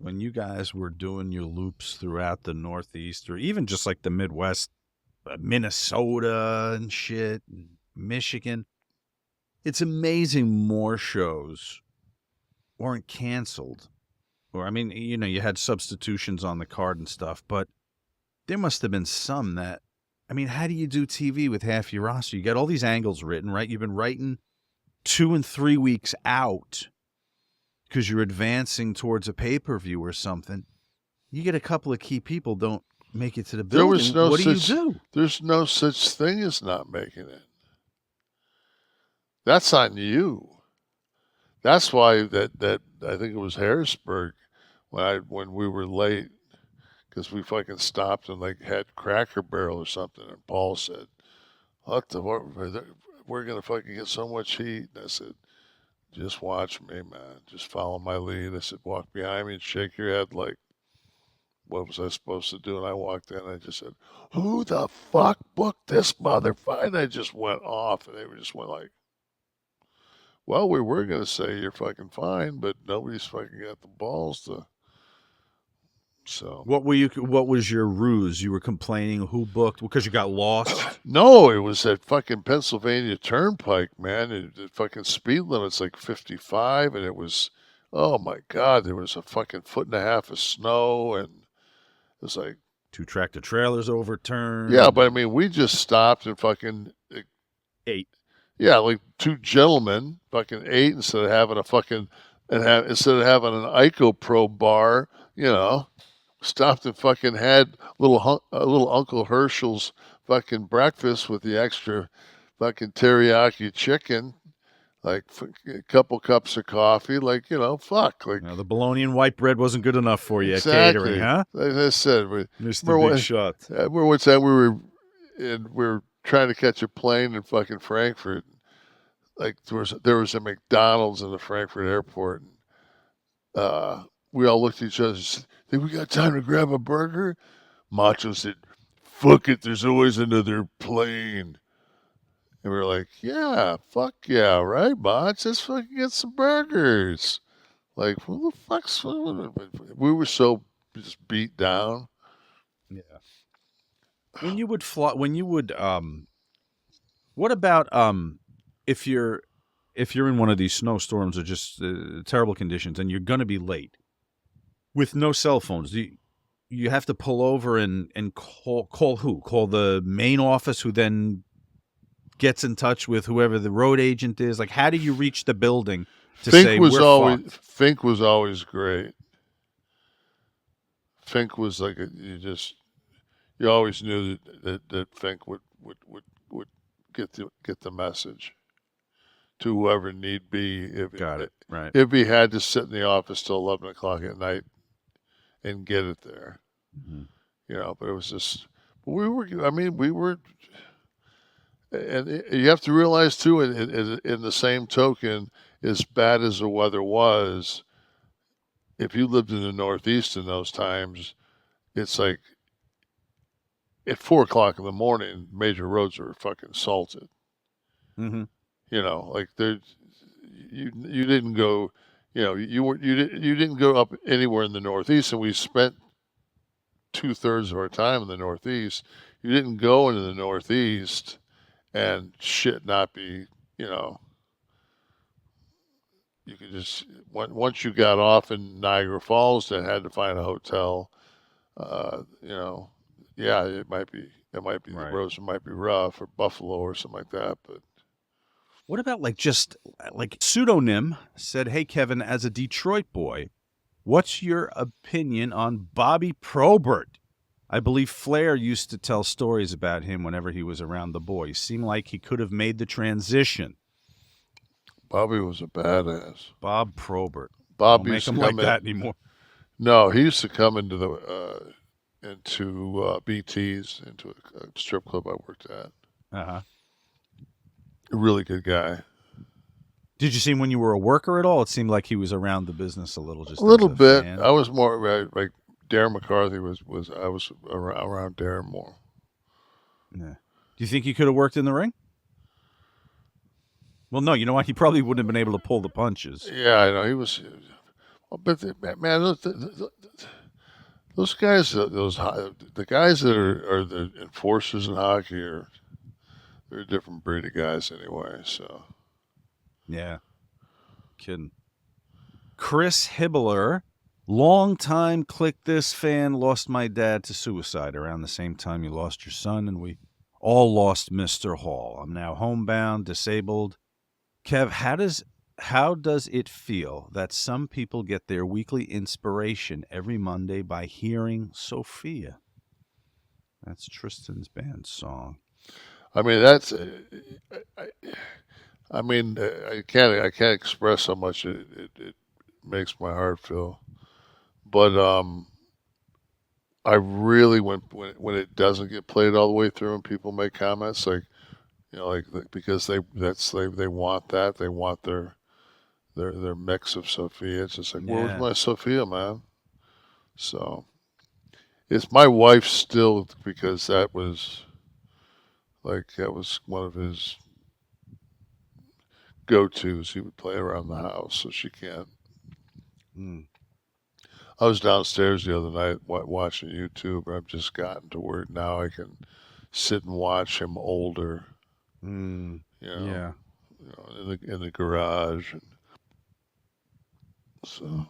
when you guys were doing your loops throughout the Northeast or even just like the Midwest, Minnesota and shit, and Michigan, it's amazing more shows weren't canceled. Or, I mean, you had substitutions on the card and stuff, but there must have been some that, I mean, how do you do TV with half your roster? You got all these angles written, right? You've been writing 2 and 3 weeks out because you're advancing towards a pay-per-view or something. You get a couple of key people don't make it to the building. What do you do? There's no such thing as not making it. That's on you. That's why that I think it was Harrisburg when we were late because we fucking stopped and like had Cracker Barrel or something, and Paul said, "What the? We're gonna fucking get so much heat." And I said, "Just watch me, man. Just follow my lead." I said, "Walk behind me and shake your head like." What was I supposed to do? And I walked in and I just said, "Who the fuck booked this motherfucker?" And I just went off and they just went like, "Well, we were going to say you're fucking fine, but nobody's fucking got the balls to." So what was your ruse? You were complaining who booked because you got lost? No, it was at fucking Pennsylvania Turnpike, man. The fucking speed limit's like 55 and it was, oh my God, there was a fucking 1.5 feet of snow and it was like 2 tractor trailers overturned. Yeah, but I mean, we just stopped and fucking ate. Yeah, like 2 gentlemen fucking ate instead of having instead of having an IcoPro bar, stopped and fucking had little Uncle Herschel's fucking breakfast with the extra fucking teriyaki chicken, like a couple cups of coffee, like, fuck. Like, the bologna and white bread wasn't good enough for you exactly. At catering, huh? Like I said, Mr. Big Shot. Remember one time we were trying to catch a plane in fucking Frankfurt. Like there was a McDonald's in the Frankfurt airport. And, we all looked at each other and said, "Think we got time to grab a burger?" Macho said, "Fuck it, there's always another plane." And we were like, "Yeah, fuck yeah, right, Mach? Let's fucking get some burgers." Like, who the fuck's... We were so just beat down. Yeah. When you would fly, what about if you're in one of these snowstorms or just terrible conditions and you're gonna be late with no cell phones? You have to pull over and call who? Call the main office, who then gets in touch with whoever the road agent is. Like, how do you reach the building to say we're fucked? Fink was always great. Fink was like you always knew that Fink would get the message to whoever need be. Got it. Right. If he had to sit in the office till 11 o'clock at night and get it there, but it was just, we were, and you have to realize too, in the same token, as bad as the weather was, if you lived in the Northeast in those times, it's like at 4 o'clock in the morning, major roads are fucking salted. Mm-hmm. Like you didn't go, you didn't go up anywhere in the Northeast, and we spent 2/3 of our time in the Northeast. You didn't go into the Northeast and shit not be, you could just, once you got off in Niagara Falls and had to find a hotel, yeah, it might be right. The roads might be rough, or Buffalo or something like that, but. What about just Pseudonym said, "Hey, Kevin, as a Detroit boy, what's your opinion on Bobby Probert? I believe Flair used to tell stories about him whenever he was around the boys. Seemed like he could have made the transition." Bobby was a badass. Bob Probert. Bob don't make him like that anymore. No, he used to come into BT's, into a strip club I worked at. Uh-huh. A really good guy. Did you see him when you were a worker at all? It seemed like he was around the business a little. Just a little bit. Fan. I was more like Darren McCarthy was. I was around Darren more. Yeah. Do you think he could have worked in the ring? Well, no. You know what? He probably wouldn't have been able to pull the punches. Yeah, I know. He was. But man, those guys, the guys that are the enforcers in hockey they're a different breed of guys anyway. So Yeah, kidding. Chris Hibbler, longtime Kliq This fan, lost my dad to suicide around the same time you lost your son, and we all lost Mr. Hall. I'm now homebound, disabled. Kev, how does it feel that some people get their weekly inspiration every Monday by hearing Sophia? That's Tristan's band song. I mean that's. I, I mean, I can't express how much it makes my heart feel. But I really when it doesn't get played all the way through and people make comments like because they want that they want their mix of Sophia. It's just like where's Yeah. my Sophia, man? So it's my wife still because that was one of his go tos. He would play around the house, so she can't. Mm, I was downstairs the other night watching YouTube. I've just gotten to where now I can sit and watch him older, mm, you know, yeah. in the garage. And so